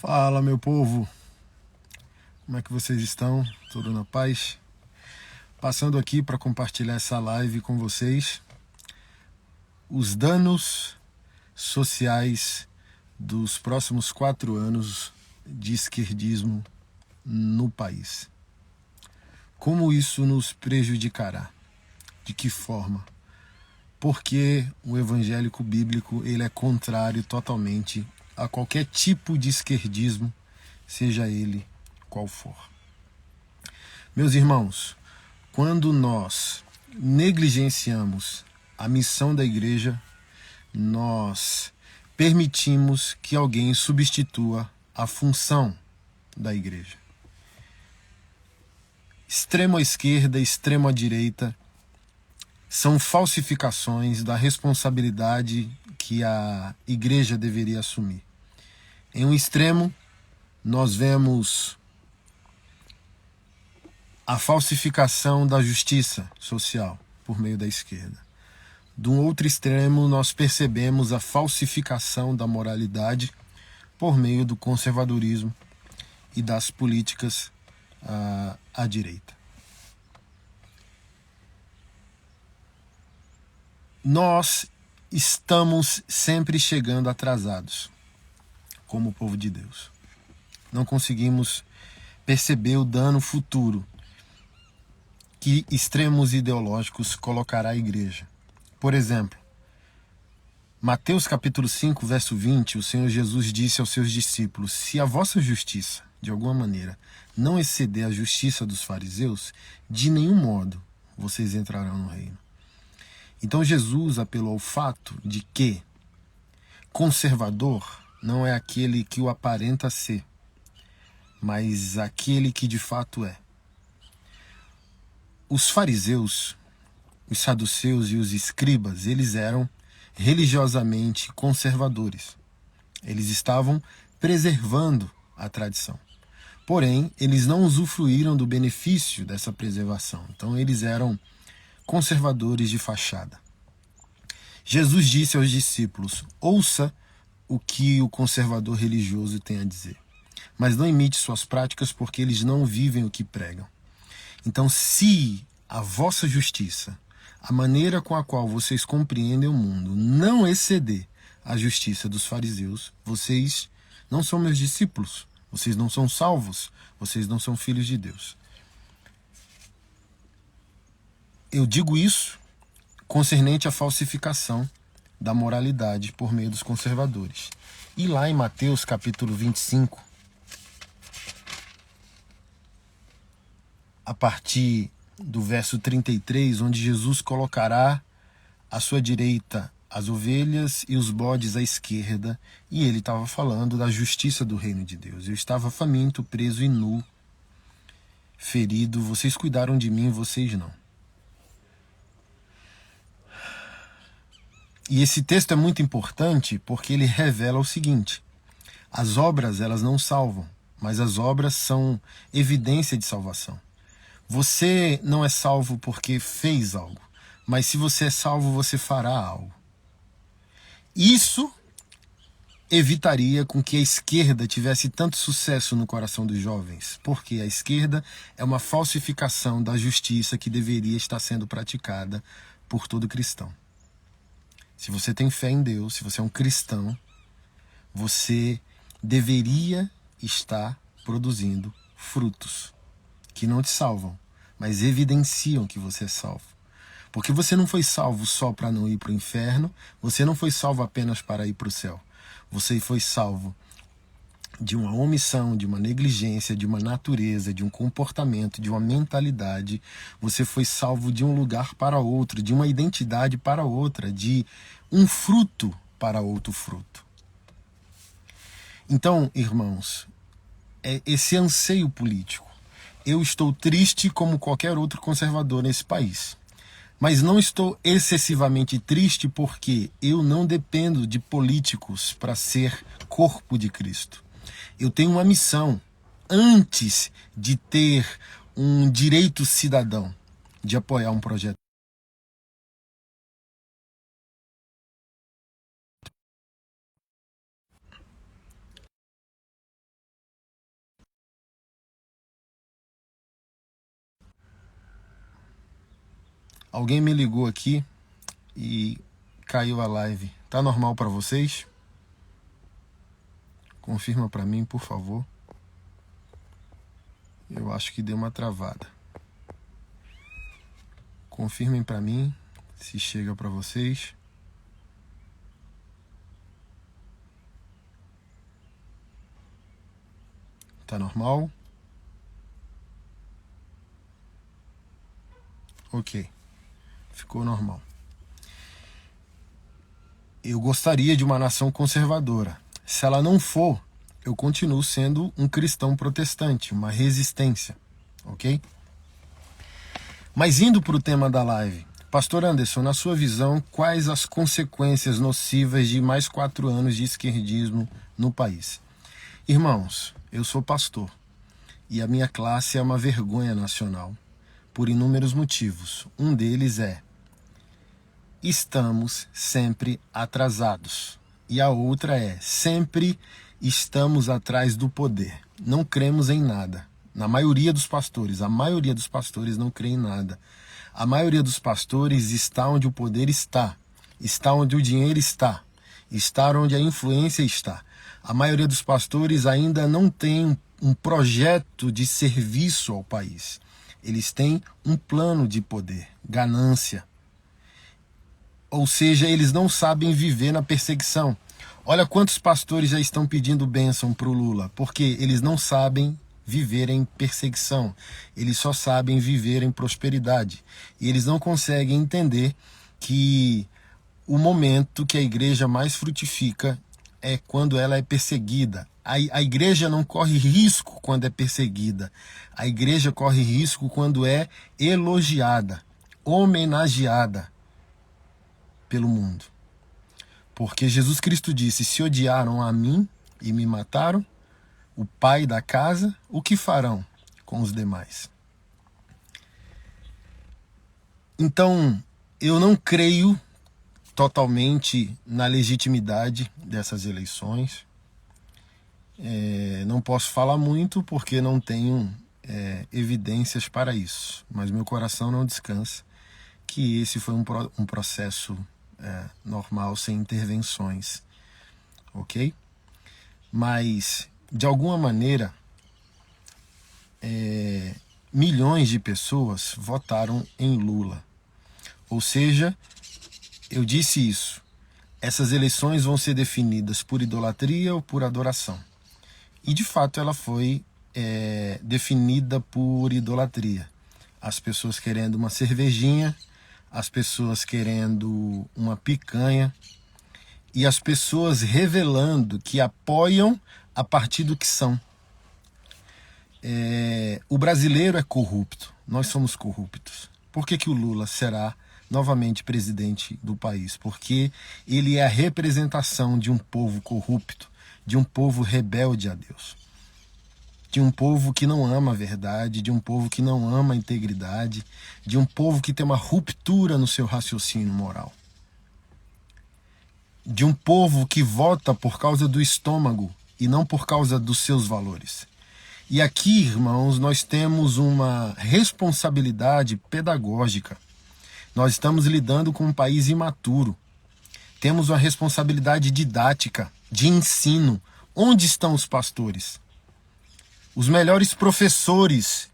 Fala, meu povo, como é que vocês estão? Tudo na paz? Passando aqui para compartilhar essa live com vocês, os danos sociais dos próximos 4 anos de esquerdismo no país. Como isso nos prejudicará? De que forma? Porque o evangélico bíblico ele é contrário totalmente a qualquer tipo de esquerdismo, seja ele qual for. Meus irmãos, quando nós negligenciamos a missão da igreja, nós permitimos que alguém substitua a função da igreja. Extrema esquerda, extrema direita são falsificações da responsabilidade que a igreja deveria assumir. Em um extremo, nós vemos a falsificação da justiça social por meio da esquerda. De um outro extremo, nós percebemos a falsificação da moralidade por meio do conservadorismo e das políticas à direita. Nós estamos sempre chegando atrasados, como o povo de Deus. Não conseguimos perceber o dano futuro que extremos ideológicos colocará a igreja. Por exemplo, Mateus capítulo 5, verso 20, o Senhor Jesus disse aos seus discípulos: se a vossa justiça, de alguma maneira, não exceder a justiça dos fariseus, de nenhum modo vocês entrarão no reino. Então Jesus apelou ao fato de que conservador não é aquele que o aparenta ser, mas aquele que de fato é. Os fariseus, os saduceus e os escribas, eles eram religiosamente conservadores. Eles estavam preservando a tradição. Porém, eles não usufruíram do benefício dessa preservação. Então, eles eram conservadores de fachada. Jesus disse aos discípulos: ouça o que o conservador religioso tem a dizer, mas não imite suas práticas, porque eles não vivem o que pregam. Então, se a vossa justiça, a maneira com a qual vocês compreendem o mundo, não exceder a justiça dos fariseus, vocês não são meus discípulos, vocês não são salvos, vocês não são filhos de Deus. Eu digo isso concernente à falsificação da moralidade por meio dos conservadores. E lá em Mateus capítulo 25, a partir do verso 33, onde Jesus colocará à sua direita as ovelhas e os bodes à esquerda, e ele estava falando da justiça do reino de Deus. Eu estava faminto, preso e nu, ferido, vocês cuidaram de mim, vocês não. E esse texto é muito importante porque ele revela o seguinte: as obras elas não salvam, mas as obras são evidência de salvação. Você não é salvo porque fez algo, mas se você é salvo, você fará algo. Isso evitaria com que a esquerda tivesse tanto sucesso no coração dos jovens, porque a esquerda é uma falsificação da justiça que deveria estar sendo praticada por todo cristão. Se você tem fé em Deus, se você é um cristão, você deveria estar produzindo frutos que não te salvam, mas evidenciam que você é salvo. Porque você não foi salvo só para não ir para o inferno, você não foi salvo apenas para ir para o céu. Você foi salvo de uma omissão, de uma negligência, de uma natureza, de um comportamento, de uma mentalidade. Você foi salvo de um lugar para outro, de uma identidade para outra, de um fruto para outro fruto. Então, irmãos, é esse anseio político. Eu estou triste como qualquer outro conservador nesse país. Mas não estou excessivamente triste porque eu não dependo de políticos para ser corpo de Cristo. Eu tenho uma missão antes de ter um direito cidadão de apoiar um projeto. Alguém me ligou aqui e caiu a live. Tá normal para vocês? Confirma para mim, por favor. Eu acho que deu uma travada. Confirmem para mim se chega para vocês. Tá normal? Ok. Ficou normal. Eu gostaria de uma nação conservadora. Se ela não for, eu continuo sendo um cristão protestante, uma resistência, ok? Mas indo para o tema da live, Pastor Anderson, na sua visão, quais as consequências nocivas de mais 4 anos de esquerdismo no país? Irmãos, eu sou pastor e a minha classe é uma vergonha nacional por inúmeros motivos. Um deles é: estamos sempre atrasados. E a outra é: sempre estamos atrás do poder. Não cremos em nada. A maioria dos pastores não crê em nada. A maioria dos pastores está onde o poder está onde o dinheiro está onde a influência está. A maioria dos pastores ainda não tem um projeto de serviço ao país. Eles têm um plano de poder, ganância. Ou seja, eles não sabem viver na perseguição. Olha quantos pastores já estão pedindo bênção para o Lula, porque eles não sabem viver em perseguição. Eles só sabem viver em prosperidade. E eles não conseguem entender que o momento que a igreja mais frutifica é quando ela é perseguida. A igreja não corre risco quando é perseguida. A igreja corre risco quando é elogiada, homenageada pelo mundo. Porque Jesus Cristo disse: se odiaram a mim e me mataram, o pai da casa, o que farão com os demais? Então, eu não creio totalmente na legitimidade dessas eleições. Não posso falar muito porque não tenho evidências para isso, mas meu coração não descansa que esse foi um processo normal, sem intervenções, ok? Mas, de alguma maneira, milhões de pessoas votaram em Lula. Ou seja, eu disse isso: essas eleições vão ser definidas por idolatria ou por adoração. E de fato ela foi definida por idolatria. As pessoas querendo uma cervejinha, as pessoas querendo uma picanha, e as pessoas revelando que apoiam a partir do que são. O brasileiro é corrupto, nós somos corruptos. Por que o Lula será novamente presidente do país? Porque ele é a representação de um povo corrupto, de um povo rebelde a Deus, de um povo que não ama a verdade, de um povo que não ama a integridade, de um povo que tem uma ruptura no seu raciocínio moral, de um povo que vota por causa do estômago e não por causa dos seus valores. E aqui, irmãos, nós temos uma responsabilidade pedagógica. Nós estamos lidando com um país imaturo. Temos uma responsabilidade didática, de ensino. Onde estão os pastores? Os melhores professores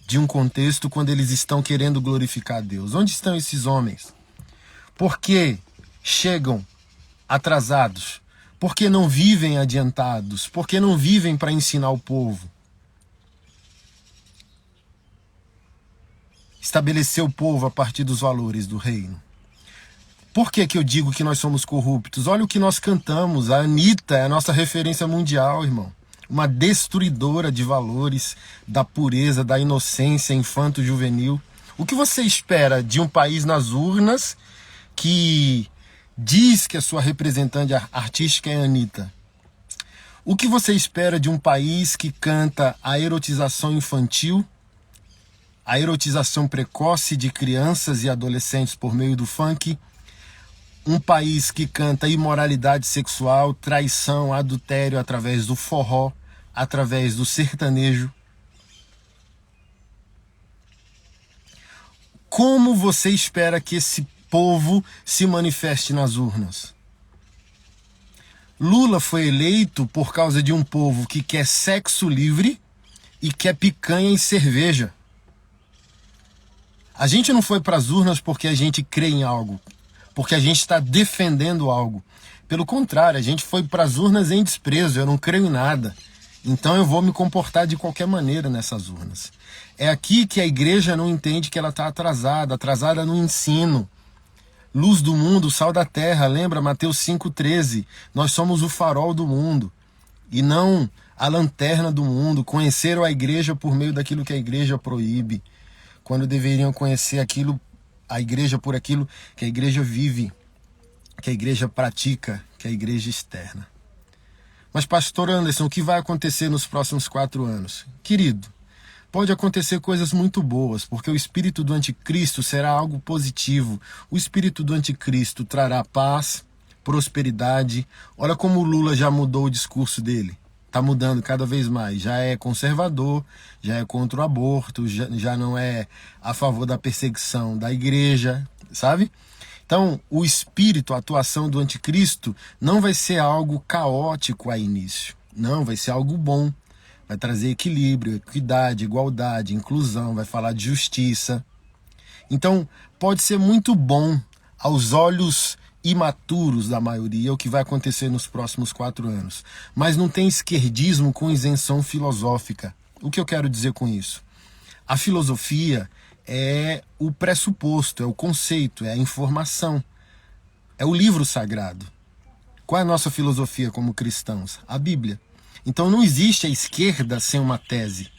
de um contexto quando eles estão querendo glorificar a Deus. Onde estão esses homens? Por que chegam atrasados? Por que não vivem adiantados? Por que não vivem para ensinar o povo? Estabelecer o povo a partir dos valores do reino. Por que eu digo que nós somos corruptos? Olha o que nós cantamos. A Anitta é a nossa referência mundial, irmão. Uma destruidora de valores, da pureza, da inocência infanto-juvenil. O que você espera de um país nas urnas que diz que a sua representante artística é a Anitta? O que você espera de um país que canta a erotização infantil, a erotização precoce de crianças e adolescentes por meio do funk? Um país que canta imoralidade sexual, traição, adultério através do forró, através do sertanejo. Como você espera que esse povo se manifeste nas urnas? Lula foi eleito por causa de um povo que quer sexo livre e quer picanha e cerveja. A gente não foi para as urnas porque a gente crê em algo, porque a gente está defendendo algo. Pelo contrário, a gente foi para as urnas em desprezo, eu não creio em nada. Então eu vou me comportar de qualquer maneira nessas urnas. É aqui que a igreja não entende que ela está atrasada no ensino. Luz do mundo, sal da terra, lembra Mateus 5,13? Nós somos o farol do mundo e não a lanterna do mundo. Conheceram a igreja por meio daquilo que a igreja proíbe, quando deveriam conhecer a igreja por aquilo que a igreja vive, que a igreja pratica, que a igreja externa. Mas pastor Anderson, o que vai acontecer nos próximos 4 anos? Querido, pode acontecer coisas muito boas, porque o espírito do anticristo será algo positivo. O espírito do anticristo trará paz, prosperidade. Olha como o Lula já mudou o discurso dele. Está mudando cada vez mais. Já é conservador, já é contra o aborto, já não é a favor da perseguição da igreja, sabe? Então, o espírito, a atuação do anticristo não vai ser algo caótico a início. Não, vai ser algo bom. Vai trazer equilíbrio, equidade, igualdade, inclusão, vai falar de justiça. Então, pode ser muito bom aos olhos imaturos da maioria o que vai acontecer nos próximos 4 anos. Mas não tem esquerdismo com isenção filosófica. O que eu quero dizer com isso? A filosofia é o pressuposto, é o conceito, é a informação, é o livro sagrado. Qual é a nossa filosofia como cristãos? A Bíblia. Então não existe a esquerda sem uma tese,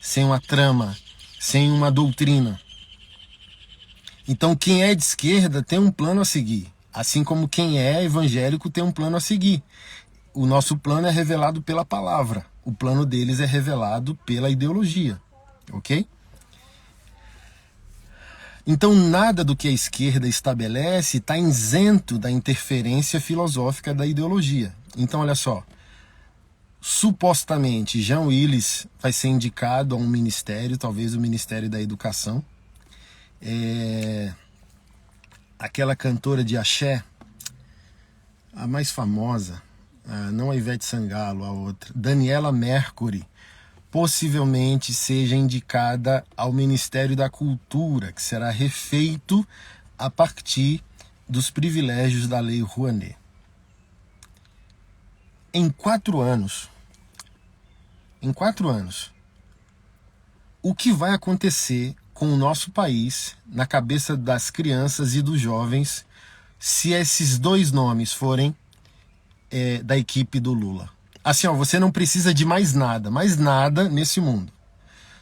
sem uma trama, sem uma doutrina. Então quem é de esquerda tem um plano a seguir, assim como quem é evangélico tem um plano a seguir. O nosso plano é revelado pela palavra, o plano deles é revelado pela ideologia, ok? Então nada do que a esquerda estabelece está isento da interferência filosófica da ideologia. Então olha só, supostamente Jean Willis vai ser indicado a um ministério, talvez o Ministério da Educação. Aquela cantora de axé, a mais famosa, não a Ivete Sangalo, a outra, Daniela Mercury, possivelmente seja indicada ao Ministério da Cultura, que será refeito a partir dos privilégios da Lei Rouanet. Em 4 anos, o que vai acontecer com o nosso país, na cabeça das crianças e dos jovens, se esses 2 nomes forem da equipe do Lula? Assim, ó, você não precisa de mais nada nesse mundo.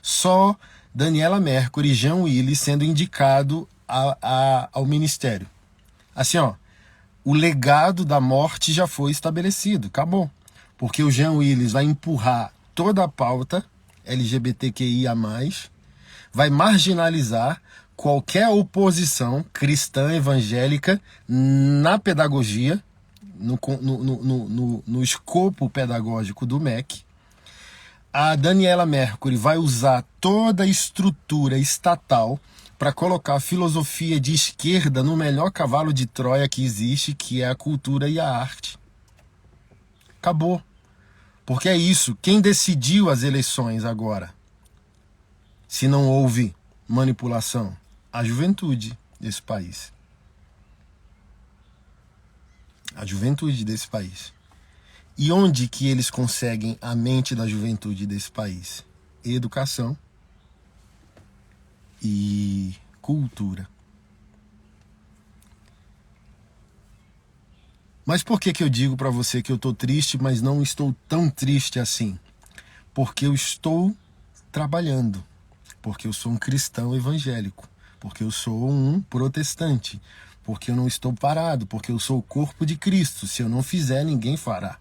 Só Daniela Mercury e Jean Willis sendo indicado ao ministério. Assim, ó, o legado da morte já foi estabelecido, acabou. Porque o Jean Willis vai empurrar toda a pauta LGBTQIA+, vai marginalizar qualquer oposição cristã evangélica na pedagogia, no escopo pedagógico do MEC. A Daniela Mercury vai usar toda a estrutura estatal para colocar a filosofia de esquerda no melhor cavalo de Troia que existe, que é a cultura e a arte. Acabou. Porque é isso. Quem decidiu as eleições agora? Se não houve manipulação? A juventude desse país. A juventude desse país. E onde que eles conseguem a mente da juventude desse país? Educação e cultura. Mas por que eu digo para você que eu estou triste, mas não estou tão triste assim? Porque eu estou trabalhando. Porque eu sou um cristão evangélico. Porque eu sou um protestante. Porque eu não estou parado, porque eu sou o corpo de Cristo. Se eu não fizer, ninguém fará.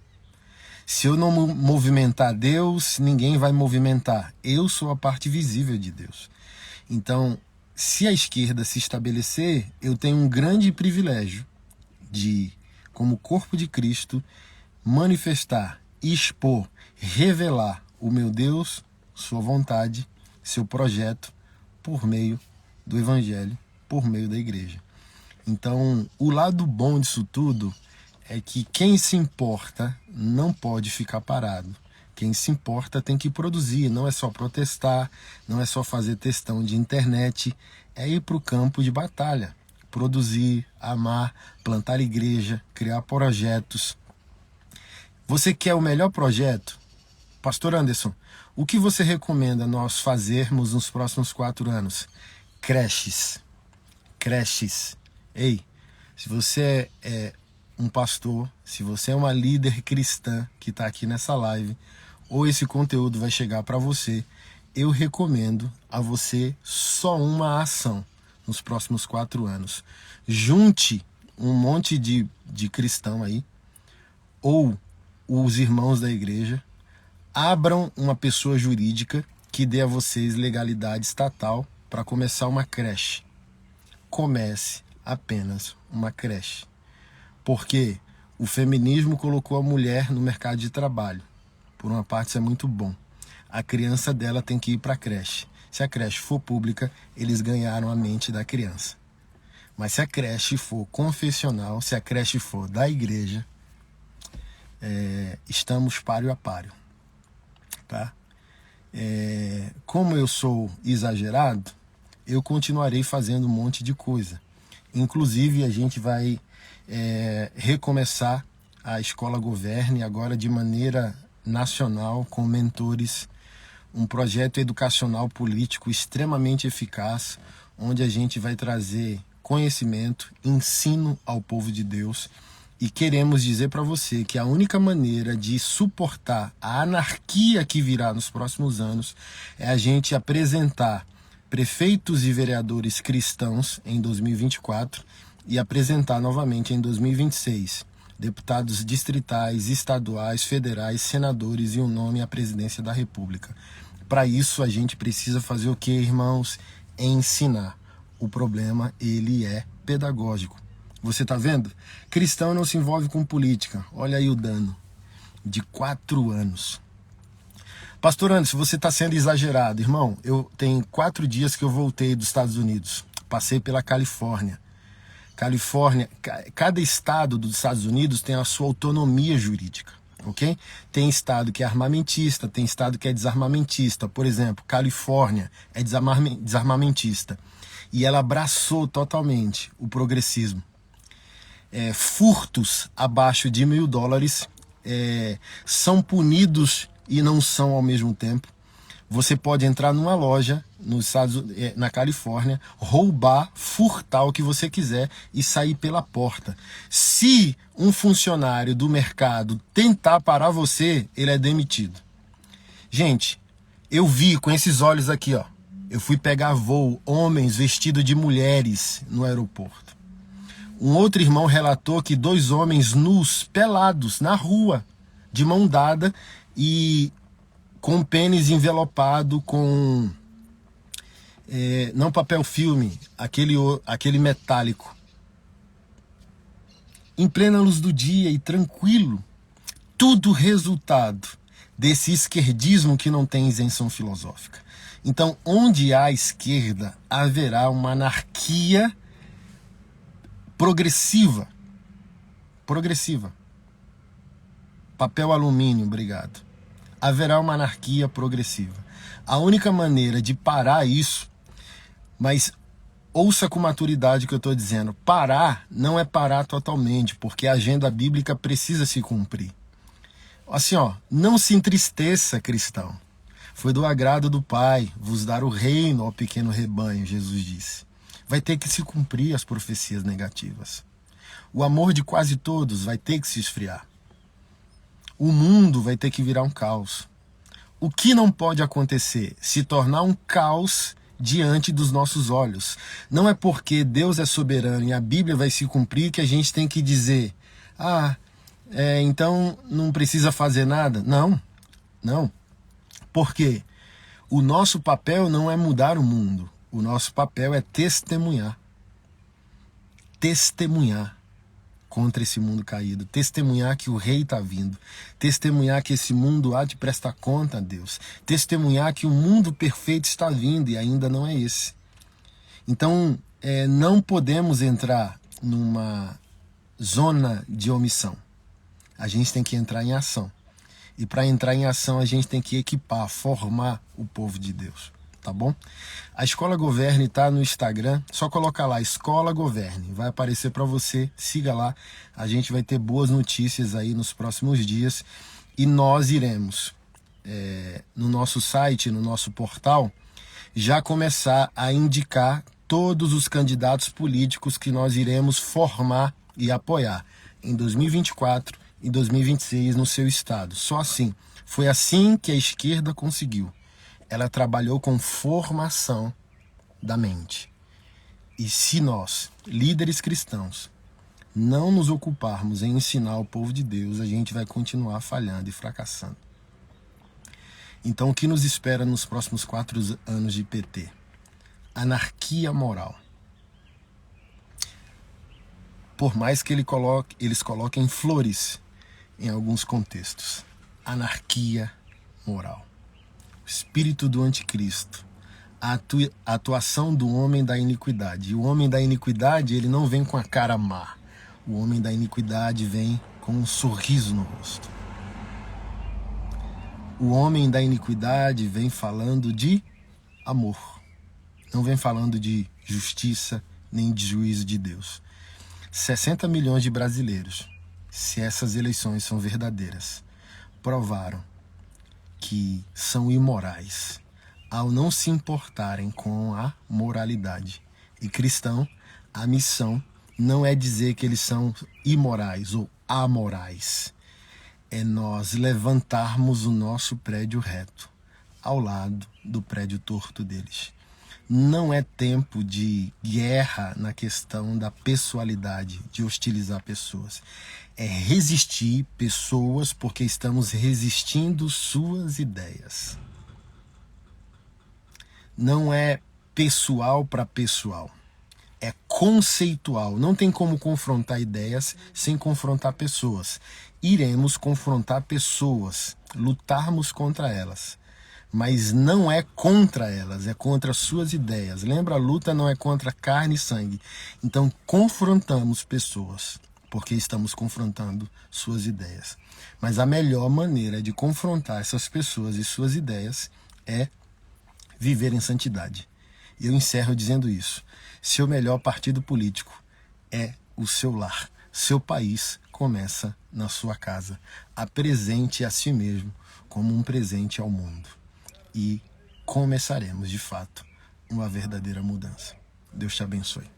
Se eu não movimentar Deus, ninguém vai movimentar. Eu sou a parte visível de Deus. Então, se a esquerda se estabelecer, eu tenho um grande privilégio de, como corpo de Cristo, manifestar, expor, revelar o meu Deus, sua vontade, seu projeto, por meio do evangelho por meio da igreja. Então, o lado bom disso tudo é que quem se importa não pode ficar parado. Quem se importa tem que produzir, não é só protestar, não é só fazer textão de internet, é ir para o campo de batalha. Produzir, amar, plantar igreja, criar projetos. Você quer o melhor projeto? Pastor Anderson, o que você recomenda nós fazermos nos próximos 4 anos? Creches. Creches. Ei, se você é um pastor, se você é uma líder cristã que está aqui nessa live, ou esse conteúdo vai chegar para você, eu recomendo a você só uma ação nos próximos 4 anos. Junte um monte de cristão aí, ou os irmãos da igreja, abram uma pessoa jurídica que dê a vocês legalidade estatal para começar uma creche. Comece apenas uma creche. Porque o feminismo colocou a mulher no mercado de trabalho. Por uma parte, isso é muito bom. A criança dela tem que ir para a creche. Se a creche for pública, eles ganharam a mente da criança. Mas se a creche for confessional, se a creche for da igreja, estamos páreo a páreo. Tá? Como eu sou exagerado, eu continuarei fazendo um monte de coisa. Inclusive, a gente vai recomeçar a Escola Governe agora de maneira nacional, com mentores, um projeto educacional político extremamente eficaz, onde a gente vai trazer conhecimento, ensino ao povo de Deus, e queremos dizer para você que a única maneira de suportar a anarquia que virá nos próximos anos é a gente apresentar prefeitos e vereadores cristãos em 2024 e apresentar novamente em 2026 deputados distritais, estaduais, federais, senadores e um nome à presidência da República. Para isso a gente precisa fazer o que, irmãos? Ensinar. O problema, ele é pedagógico. Você está vendo? Cristão não se envolve com política. Olha aí o dano. De 4 anos. Pastor Anderson, você está sendo exagerado. Irmão, eu tenho 4 dias que eu voltei dos Estados Unidos. Passei pela Califórnia. Cada estado dos Estados Unidos tem a sua autonomia jurídica, ok? Tem estado que é armamentista, tem estado que é desarmamentista. Por exemplo, Califórnia é desarmamentista. E ela abraçou totalmente o progressismo. Furtos abaixo de $1.000 são punidos e não são ao mesmo tempo. Você pode entrar numa loja na Califórnia, roubar, furtar o que você quiser e sair pela porta. Se um funcionário do mercado tentar parar você, ele é demitido. Gente, eu vi com esses olhos aqui, ó. Eu fui pegar voo, homens vestidos de mulheres no aeroporto. Um outro irmão relatou que 2 homens nus, pelados, na rua, de mão dada e com pênis envelopado com não papel filme, aquele metálico, em plena luz do dia e tranquilo. Tudo resultado desse esquerdismo que não tem isenção filosófica. Então, onde há esquerda, haverá uma anarquia progressiva. Papel alumínio, obrigado. Haverá uma anarquia progressiva. A única maneira de parar isso, mas ouça com maturidade o que eu estou dizendo, parar não é parar totalmente, porque a agenda bíblica precisa se cumprir. Assim, ó, não se entristeça, cristão. Foi do agrado do Pai vos dar o reino ao pequeno rebanho, Jesus disse. Vai ter que se cumprir as profecias negativas. O amor de quase todos vai ter que se esfriar. O mundo vai ter que virar um caos. O que não pode acontecer? Se tornar um caos diante dos nossos olhos. Não é porque Deus é soberano e a Bíblia vai se cumprir que a gente tem que dizer, então não precisa fazer nada. Não. Por quê? O nosso papel não é mudar o mundo. O nosso papel é testemunhar. Testemunhar contra esse mundo caído. Testemunhar que o rei está vindo. Testemunhar que esse mundo há de prestar conta a Deus. Testemunhar que o mundo perfeito está vindo e ainda não é esse. Então, não podemos entrar numa zona de omissão. A gente tem que entrar em ação. E para entrar em ação, a gente tem que equipar, formar o povo de Deus. Tá bom? A Escola Governe está no Instagram, só colocar lá, Escola Governe, vai aparecer para você, siga lá, a gente vai ter boas notícias aí nos próximos dias e nós iremos, no nosso site, no nosso portal, já começar a indicar todos os candidatos políticos que nós iremos formar e apoiar em 2024 e 2026 no seu estado. Só assim, foi assim que a esquerda conseguiu. Ela trabalhou com formação da mente. E se nós, líderes cristãos, não nos ocuparmos em ensinar o povo de Deus, a gente vai continuar falhando e fracassando. Então, o que nos espera nos próximos 4 anos de PT? Anarquia moral. Por mais que eles coloquem flores em alguns contextos. Anarquia moral. O espírito do anticristo, a atuação do homem da iniquidade. E o homem da iniquidade, ele não vem com a cara má. O homem da iniquidade vem com um sorriso no rosto. O homem da iniquidade vem falando de amor. Não vem falando de justiça nem de juízo de Deus. 60 milhões de brasileiros, se essas eleições são verdadeiras, provaram que são imorais ao não se importarem com a moralidade. E cristão, a missão não é dizer que eles são imorais ou amorais. É nós levantarmos o nosso prédio reto ao lado do prédio torto deles. Não é tempo de guerra na questão da pessoalidade, de hostilizar pessoas. É resistir pessoas porque estamos resistindo suas ideias. Não é pessoal para pessoal. É conceitual. Não tem como confrontar ideias sem confrontar pessoas. Iremos confrontar pessoas, lutarmos contra elas. Mas não é contra elas, é contra suas ideias. Lembra, a luta não é contra carne e sangue. Então confrontamos pessoas, porque estamos confrontando suas ideias. Mas a melhor maneira de confrontar essas pessoas e suas ideias é viver em santidade. E eu encerro dizendo isso. Seu melhor partido político é o seu lar. Seu país começa na sua casa. Apresente a si mesmo como um presente ao mundo. E começaremos, de fato, uma verdadeira mudança. Deus te abençoe.